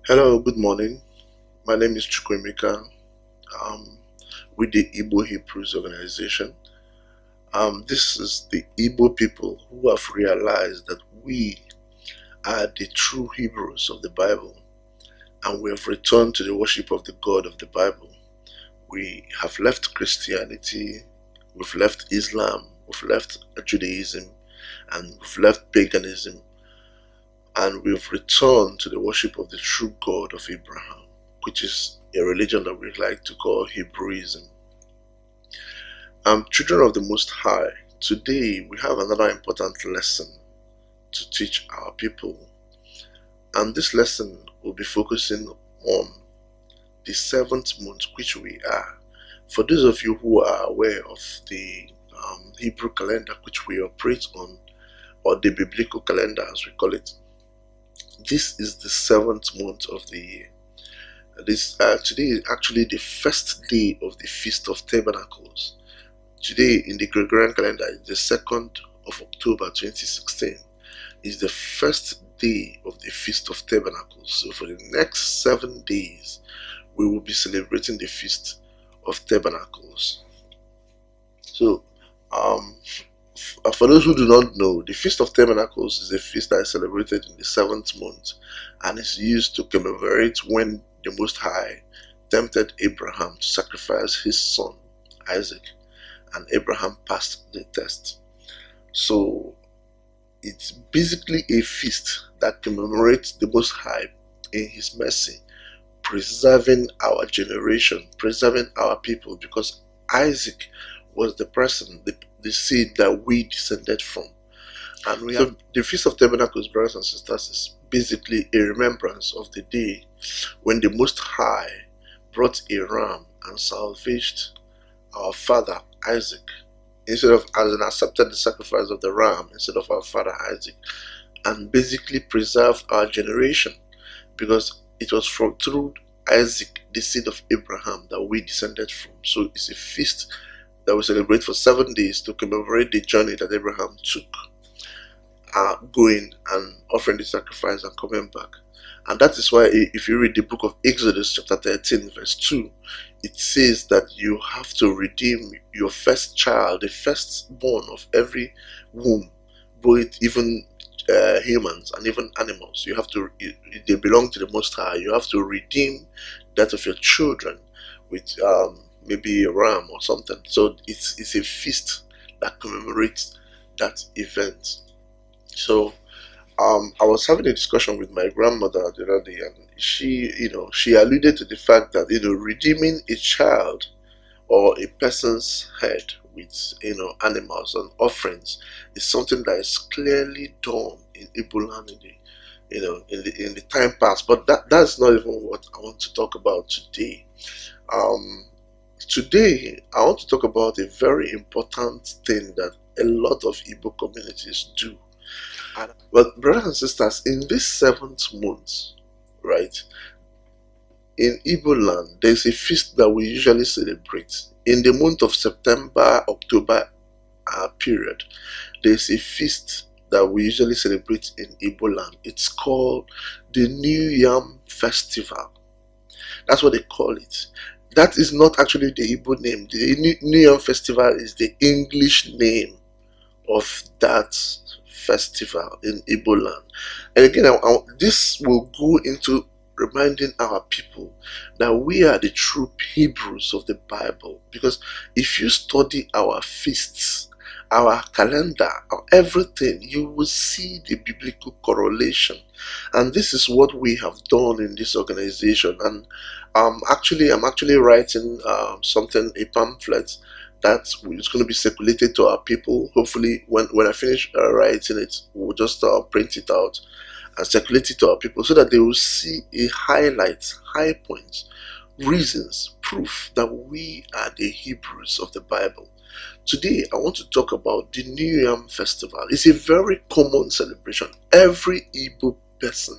Hello, good morning. My name is Chukwemeka um, with the Igbo Hebrews organization. This is the Igbo people who have realized that we are the true Hebrews of the Bible and we have returned to the worship of the God of the Bible. We have left Christianity, we've left Islam, we've left Judaism, and we've left paganism, and we've returned to the worship of the true God of Abraham, which is a religion that we like to call Hebrewism. Children of the Most High, today we have another important lesson to teach our people, and this lesson will be focusing on the seventh month, which we are. For those of you who are aware of the Hebrew calendar which we operate on, or the biblical calendar as we call it, this is the seventh month of the year. Today is actually the first day of the Feast of Tabernacles. Today in the Gregorian calendar is the 2nd of October 2016. Is the first day of the Feast of Tabernacles. So for the next 7 days, we will be celebrating the Feast of Tabernacles. So, for those who do not know, the Feast of Tabernacles is a feast that is celebrated in the 7th month and is used to commemorate when the Most High tempted Abraham to sacrifice his son Isaac, and Abraham passed the test. So it's basically a feast that commemorates the Most High in his mercy, preserving our generation, preserving our people, because Isaac was the person, the seed that we descended from. And we have the Feast of Tabernacles, brothers and sisters, is basically a remembrance of the day when the Most High brought a ram and salvaged our father Isaac, instead of accepted the sacrifice of the ram instead of our father Isaac, and basically preserved our generation, because it was through Isaac, the seed of Abraham, that we descended from. So it's a feast that we celebrate for 7 days to commemorate the journey that Abraham took, going and offering the sacrifice and coming back. And that is why if you read the book of Exodus chapter 13 verse 2, it says that you have to redeem your first child, the firstborn of every womb, both even humans and even animals. You have to, they belong to the Most High. You have to redeem that of your children with maybe a ram or something. So it's a feast that commemorates that event. So I was having a discussion with my grandmother the other day, and she alluded to the fact that redeeming a child or a person's head with animals and offerings is something that is clearly done in Igbo land in the time past. But that's not even what I want to talk about today. Today I want to talk about a very important thing that a lot of Igbo communities do. Well, brothers and sisters, in this 7th month, right, in Igbo land, there's a feast that we usually celebrate. In the month of September, October period, there's a feast that we usually celebrate in Igbo land. It's called the New Yam Festival. That's what they call it. That is not actually the Igbo name. The New Yam Festival is the English name of that festival in Igbo land. And again, this will go into reminding our people that we are the true Hebrews of the Bible, because if you study our feasts, our calendar, everything, you will see the biblical correlation. And this is what we have done in this organization. And I'm actually writing a pamphlet that is going to be circulated to our people. Hopefully when I finish writing it, we'll just print it out and circulate it to our people, so that they will see a high points, reasons, proof that we are the Hebrews of the Bible. Today I want to talk about the New Yam Festival. It's a very common celebration. Every Igbo person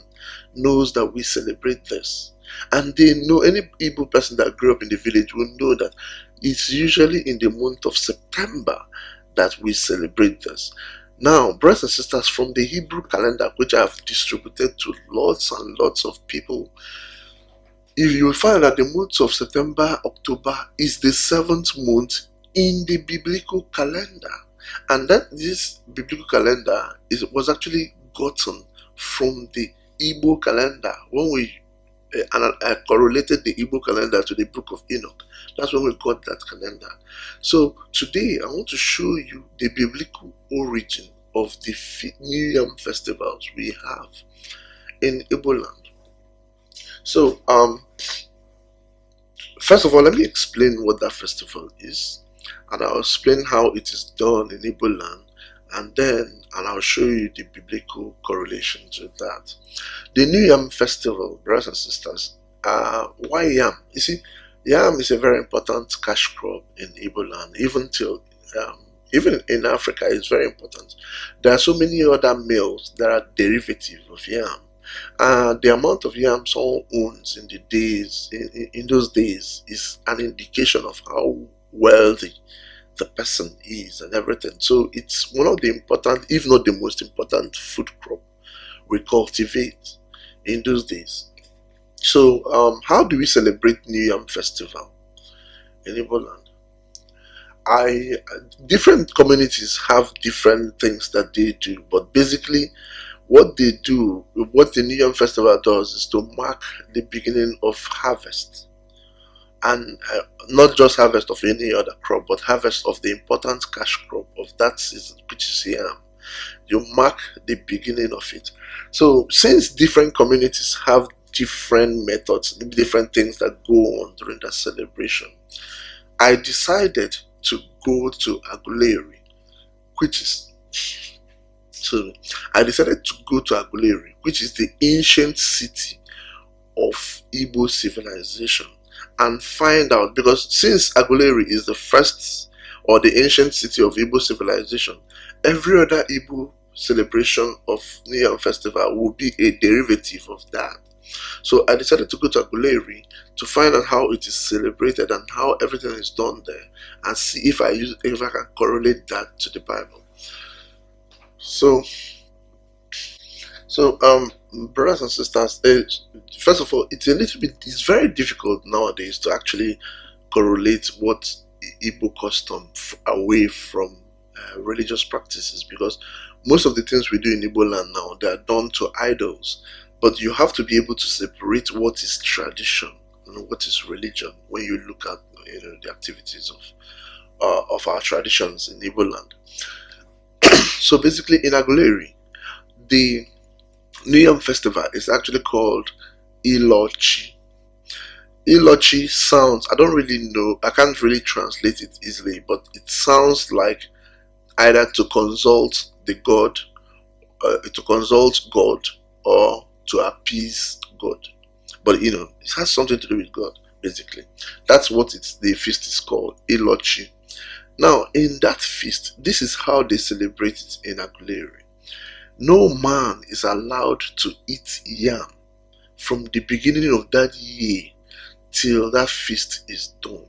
knows that we celebrate this, and they know, any Igbo person that grew up in the village will know that it's usually in the month of September that we celebrate this. Now, brothers and sisters, from the Hebrew calendar, which I have distributed to lots and lots of people, if you will find that the month of September, October is the seventh month in the biblical calendar, and that this biblical calendar was actually gotten from the Igbo calendar. When we correlated the Igbo calendar to the book of Enoch, that's when we got that calendar. So today I want to show you the biblical origin of the New Yam festivals we have in Igbo land. So first of all, let me explain what that festival is, and I'll explain how it is done in Igbo land, and I'll show you the biblical correlations with that. The New Yam Festival, brothers and sisters, why yam? You see, yam is a very important cash crop in Igbo land, even in Africa, it's very important. There are so many other meals that are derivative of yam. The amount of yam someone owns in those days is an indication of how wealthy the person is and everything. So it's one of the important, if not the most important, food crop we cultivate in those days. So how do we celebrate New Yam Festival in Igbo land? Different communities have different things that they do, but basically what they do, what the New Yam Festival does, is to mark the beginning of harvest, and not just harvest of any other crop, but harvest of the important cash crop of that season, which is yam. You mark the beginning of it. So since different communities have different methods, different things that go on during that celebration, I decided to go to Aguleri, which is which is the ancient city of Igbo civilization, and find out, because since Aguleri is the first or the ancient city of Igbo civilization, every other Igbo celebration of New Yam Festival will be a derivative of that. So I decided to go to Aguleri to find out how it is celebrated and how everything is done there, and see if I can correlate that to the Bible. So brothers and sisters, first of all, it's very difficult nowadays to actually correlate what Igbo custom away from religious practices, because most of the things we do in Igbo land now, they are done to idols. But you have to be able to separate what is tradition and what is religion when you look at the activities of our traditions in Igbo land. So basically, in Aguleri, the New Yam Festival is actually called Ilochi. Ilochi sounds, I don't really know, I can't really translate it easily, but it sounds like either to consult the God, or to appease God. But it has something to do with God, basically. That's what the feast is called, Ilochi. Now, in that feast, this is how they celebrate it in Aguleri. No man is allowed to eat yam from the beginning of that year till that feast is done.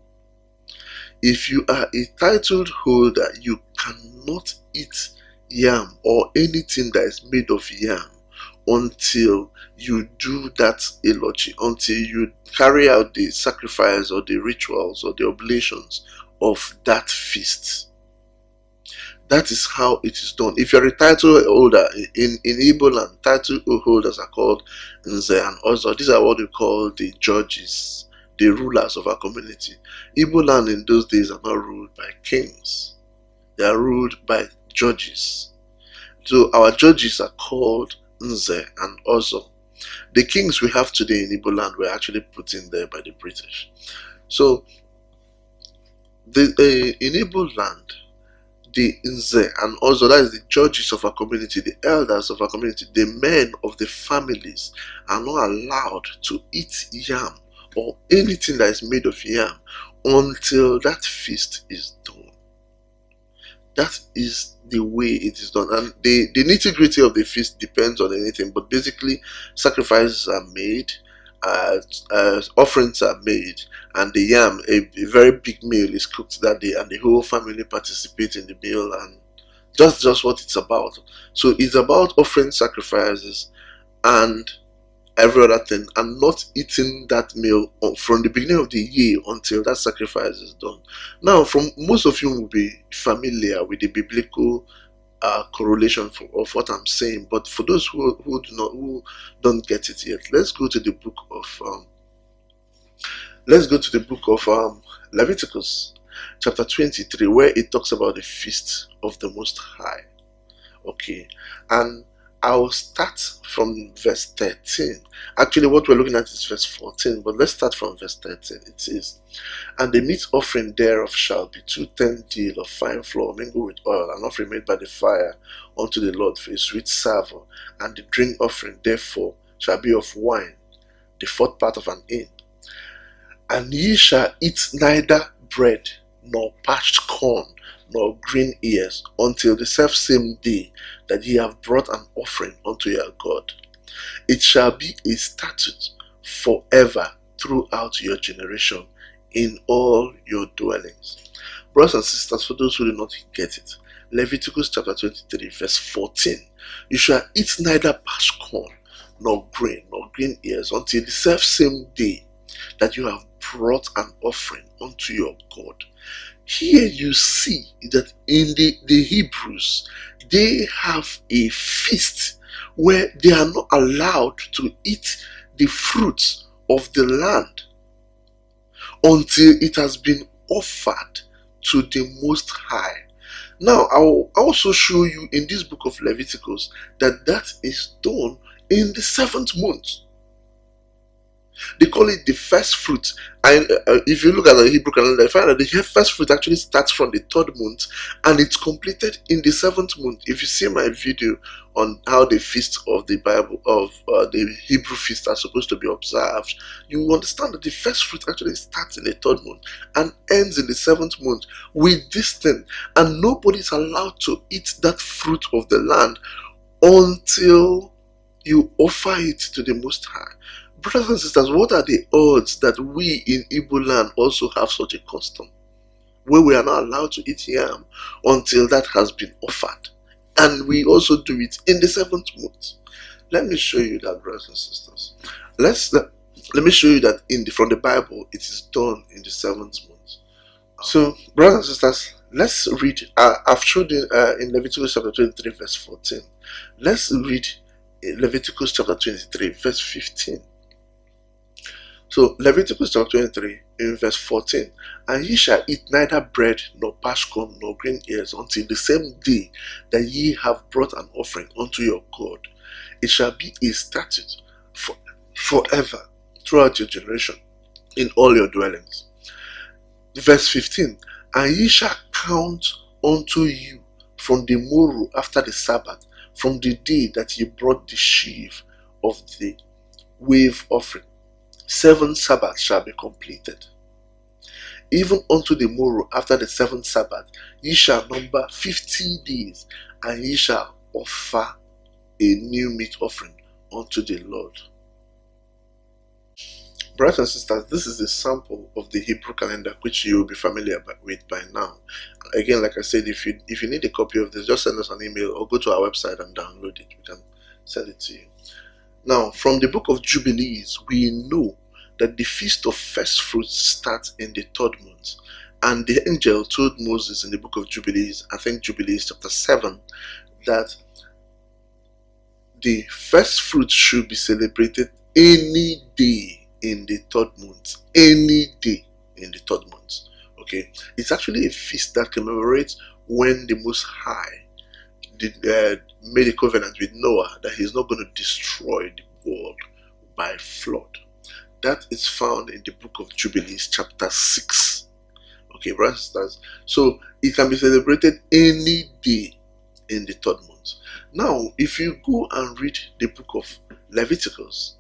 If you are a titled holder, you cannot eat yam or anything that is made of yam until you do that Ilochi, until you carry out the sacrifice or the rituals or the oblations of that feast. That is how it is done. If you're a title holder in Igbo land, title holders are called Nze and Ozo. These are what we call the judges, the rulers of our community. Igbo land in those days are not ruled by kings. They are ruled by judges. So our judges are called Nze and Ozo. The kings we have today in Igbo land were actually put in there by the British. So in Igbo land, the Nze and Ozo, that is the judges of our community, the elders of our community, the men of the families, are not allowed to eat yam or anything that is made of yam until that feast is done. That is the way it is done. And the nitty-gritty of the feast depends on anything, but basically sacrifices are made, offerings are made, and the yam, a very big meal is cooked that day, and the whole family participates in the meal, and That's just what it's about. So it's about offering sacrifices and every other thing, and not eating that meal from the beginning of the year until that sacrifice is done. Now, from most of you will be familiar with the biblical correlation of what I'm saying, but for those who don't get it yet, let's go to the book of Leviticus chapter 23, where it talks about the feast of the Most High. Okay, and I'll start from verse 13. Actually, what we're looking at is verse 14, but let's start from verse 13. It says, "And the meat offering thereof shall be 2 deal of fine flour mingled with oil, an offering made by the fire unto the Lord for a sweet savour. And the drink offering therefore shall be of wine, the fourth part of an hin. And ye shall eat neither bread, nor parched corn, nor green ears, until the selfsame day that ye have brought an offering unto your God. It shall be a statute forever throughout your generation in all your dwellings." Brothers and sisters, for those who do not get it, Leviticus chapter 23, verse 14, "You shall eat neither parched corn, nor green ears, until the selfsame day that you have brought an offering unto your God." Here you see that in the Hebrews, they have a feast where they are not allowed to eat the fruits of the land until it has been offered to the Most High. Now, I will also show you in this book of Leviticus that is done in the 7th month. They call it the first fruit. And if you look at the Hebrew calendar, you find that the first fruit actually starts from the 3rd month and it's completed in the 7th month. If you see my video on how the feast of the Bible, of the Hebrew feast are supposed to be observed, you will understand that the first fruit actually starts in the 3rd month and ends in the 7th month with this thing. And nobody is allowed to eat that fruit of the land until you offer it to the Most High. Brothers and sisters, what are the odds that we in Igbo land also have such a custom where we are not allowed to eat yam until that has been offered, and we also do it in the 7th month? Let me show you that, brothers and sisters. Let me show you that from the Bible it is done in the 7th month. So, brothers and sisters, let's read. I've showed you in Leviticus chapter 23 verse 14. Let's read Leviticus chapter 23 verse 15. So Leviticus chapter 23 in verse 14, "And ye shall eat neither bread, nor parched corn, nor green ears, until the same day that ye have brought an offering unto your God. It shall be a statute forever throughout your generation in all your dwellings." Verse 15, "And ye shall count unto you from the morrow after the Sabbath, from the day that ye brought the sheaf of the wave offering. 7 Sabbaths shall be completed. Even unto the morrow after the 7th Sabbath, ye shall number 50 days, and ye shall offer a new meat offering unto the Lord." Brothers and sisters, this is a sample of the Hebrew calendar which you will be familiar with by now. Again, like I said, if you need a copy of this, just send us an email or go to our website and download it. We can send it to you. Now, from the book of Jubilees, we know that the feast of first fruits starts in the 3rd month. And the angel told Moses in the book of Jubilees, I think Jubilees chapter 7, that the first fruit should be celebrated any day in the 3rd month. Any day in the 3rd month. Okay, it's actually a feast that commemorates when the Most High made a covenant with Noah that he's not going to destroy the world by flood. That is found in the book of Jubilees chapter 6. Okay, brothers and sisters. So it can be celebrated any day in the 3rd month. Now, if you go and read the book of Leviticus,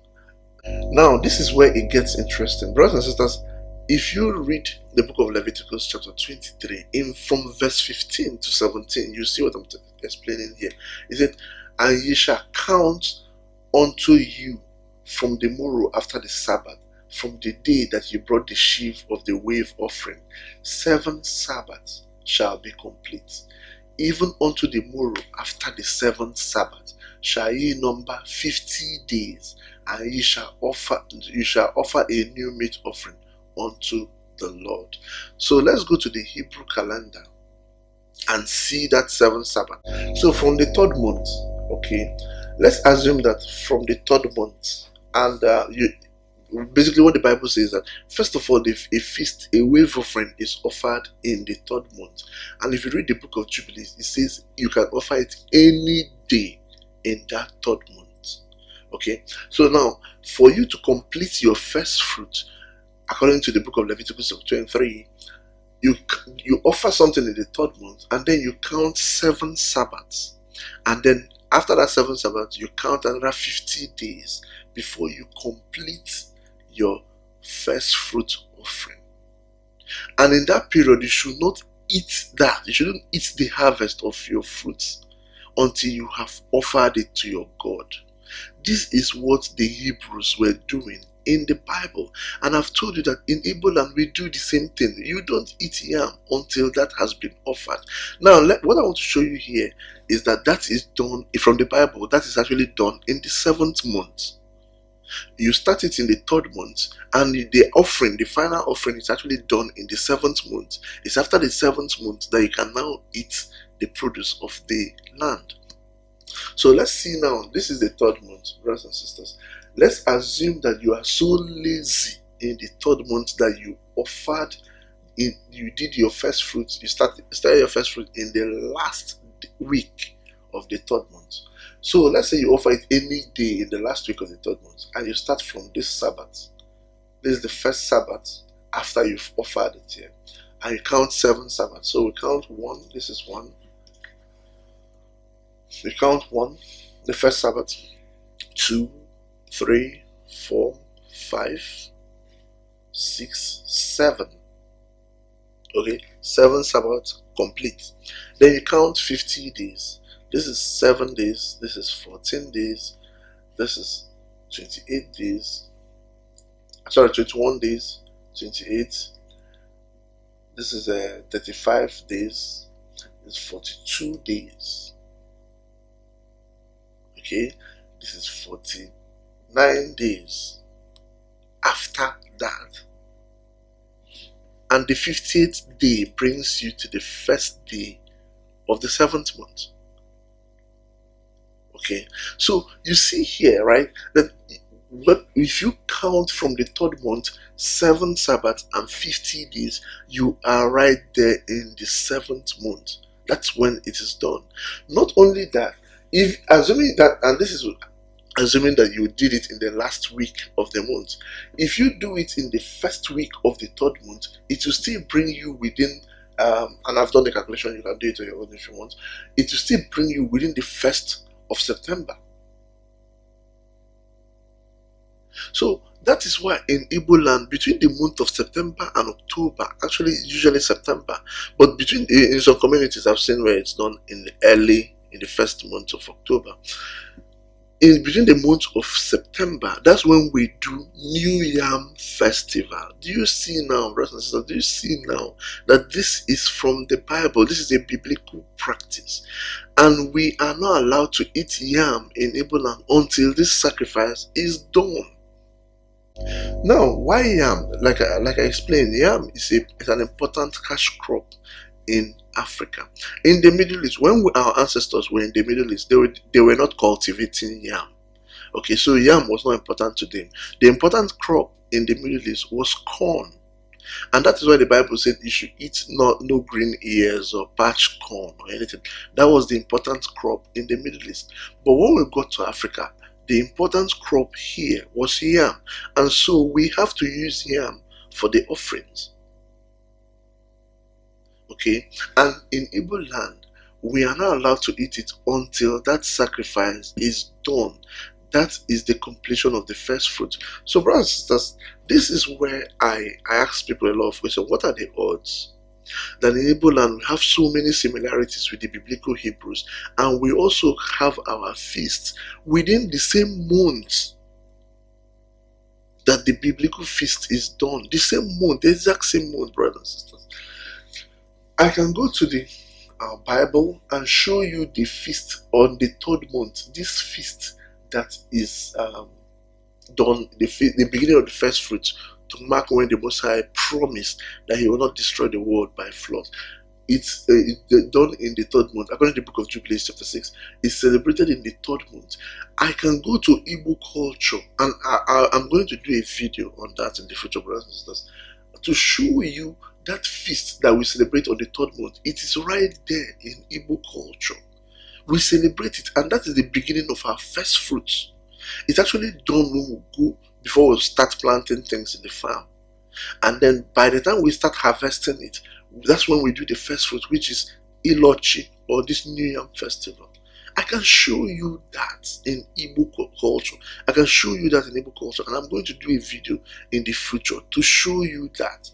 now this is where it gets interesting. Brothers and sisters, if you read the book of Leviticus chapter 23, from verse 15 to 17, you see what I'm explaining here. It said, "And ye shall count unto you from the morrow after the Sabbath, from the day that you brought the sheaf of the wave offering. 7 Sabbaths shall be complete. even unto the morrow after the seventh Sabbath shall ye number 50 days, and you shall offer a new meat offering unto the Lord. So let's go to the Hebrew calendar and see that seventh Sabbath. So from the third month, okay, let's assume that from the third month, and you basically what the Bible says that first of all, a feast, a wave offering is offered in the third month. And if you read the book of Jubilees, it says you can offer it any day in that third month. Okay, so now for you to complete your first fruit, according to the book of Leviticus 23, you offer something in the third month, and then you count 7 Sabbaths, and then after that 7 Sabbaths you count another 50 days before you complete your first fruit offering. And in that period you should not eat that. You shouldn't eat the harvest of your fruits until you have offered it to your God. This is what the Hebrews were doing in the Bible, and I've told you that in Igbo land we do the same thing. You don't eat yam until that has been offered. Now what I want to show you here is that is done from the Bible. That is actually done in the 7th month. You start it in the 3rd month, and the offering, the final offering, is actually done in the 7th month. It's after the 7th month that you can now eat the produce of the land. So let's see now, this is the 3rd month, brothers and sisters. Let's assume that you are so lazy in the 3rd month that you did your first fruit, you started your first fruit in the last week of the 3rd month. So let's say you offer it any day in the last week of the 3rd month, and you start from this Sabbath. This is the first Sabbath after you've offered it here, and you count 7 Sabbaths. So we count 1, this is 1. We count 1, the first Sabbath, 2, 3, 4, 5, 6, 7. Okay, 7 Sabbaths complete. Then you count 50 days. This is 7 days, this is 14 days, this is 28 days, 21 days, 28, this is 35 days, it's 42 days. Okay, this is 49 days after that. And the 50th day brings you to the first day of the 7th month. Okay, so you see here, right, that if you count from the 3rd month, 7 Sabbaths and 50 days, you are right there in the 7th month. That's when it is done. Not only that, if assuming that, and this is assuming that you did it in the last week of the month, if you do it in the first week of the 3rd month, it will still bring you within and I've done the calculation, you can do it on your own if you want, it will still bring you within the 1st of September. So that is why in Igbo land, between the month of September and October, actually usually September, but between in some communities I've seen where it's done in the first month of October. In between the month of September, that's when we do New Yam Festival. Do you see now, brothers and sisters? Do you see now that this is from the Bible? This is a biblical practice, and we are not allowed to eat yam in Igbo land until this sacrifice is done. Now, why yam? Like I explained, yam is an important cash crop in Africa. In the Middle East, when our ancestors were in the Middle East, they were not cultivating yam. Okay, so yam was not important to them. The important crop in the Middle East was corn. And that is why the Bible said you should eat no green ears or parched corn or anything. That was the important crop in the Middle East. But when we got to Africa, the important crop here was yam. And so we have to use yam for the offerings. Okay, and in Igbo land, we are not allowed to eat it until that sacrifice is done. That is the completion of the first fruit. So, brothers and sisters, this is where I ask people a lot of questions. What are the odds that in Igbo land we have so many similarities with the biblical Hebrews, and we also have our feasts within the same month that the biblical feast is done? The same month, the exact same month, brothers and sisters. I can go to the our Bible and show you the feast on the third month. This feast that is done, the beginning of the first fruit, to mark when the Most High promised that He will not destroy the world by flood. It's done in the third month. According to the book of Jubilees chapter 6, it's celebrated in the third month. I can go to Igbo culture, and I'm going to do a video on that in the future, brothers and sisters, to show you that feast that we celebrate on the third month. It is right there in Igbo culture. We celebrate it, and that is the beginning of our first fruits. It's actually done when we go, before we start planting things in the farm. And then by the time we start harvesting it, that's when we do the first fruit, which is Ilochi, or this New Yam Festival. I can show you that in Igbo culture. I can show you that in Igbo culture, and I'm going to do a video in the future to show you that.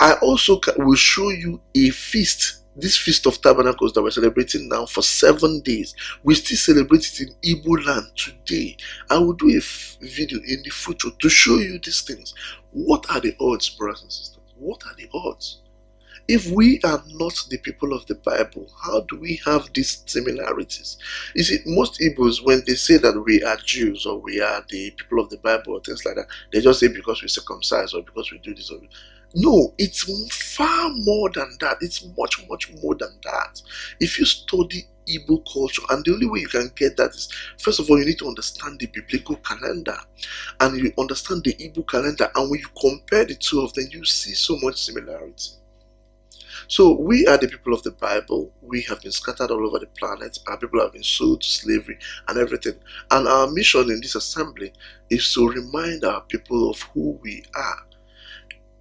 I also will show you a feast, this Feast of Tabernacles that we're celebrating now for 7 days. We still celebrate it in Igbo land today. I will do a video in the future to show you these things. What are the odds, brothers and sisters? What are the odds? If we are not the people of the Bible, how do we have these similarities? You see, most Igbos, when they say that we are Jews or we are the people of the Bible or things like that, they just say because we circumcise or because we do this or no, it's far more than that. It's much, much more than that. If you study Igbo culture, and the only way you can get that is, first of all, you need to understand the biblical calendar, and you understand the Igbo calendar, and when you compare the two of them, you see so much similarity. So we are the people of the Bible. We have been scattered all over the planet. Our people have been sold to slavery and everything. And our mission in this assembly is to remind our people of who we are.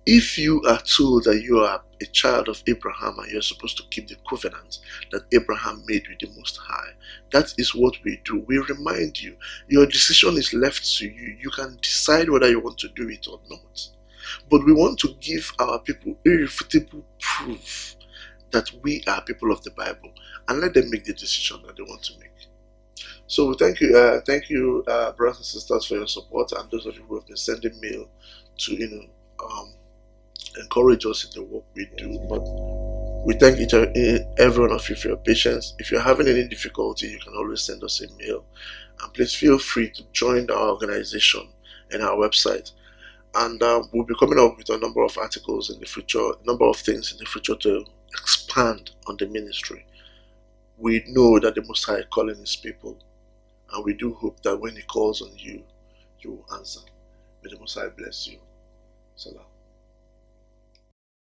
If you are told that you are a child of Abraham and you're supposed to keep the covenant that Abraham made with the Most High, that is what we do. We remind you. Your decision is left to you. You can decide whether you want to do it or not. But we want to give our people irrefutable proof that we are people of the Bible, and let them make the decision that they want to make. So thank you, brothers and sisters, for your support, and those of you who have been sending mail to encourage us in the work we do. But we thank every one of you for your patience. If you're having any difficulty, you can always send us a mail, and please feel free to join our organization and our website. And we'll be coming up with a number of articles in the future, a number of things in the future to expand on the ministry. We know that the Most High is calling His people, and we do hope that when He calls on you, you will answer. May the Most High bless you. Salam.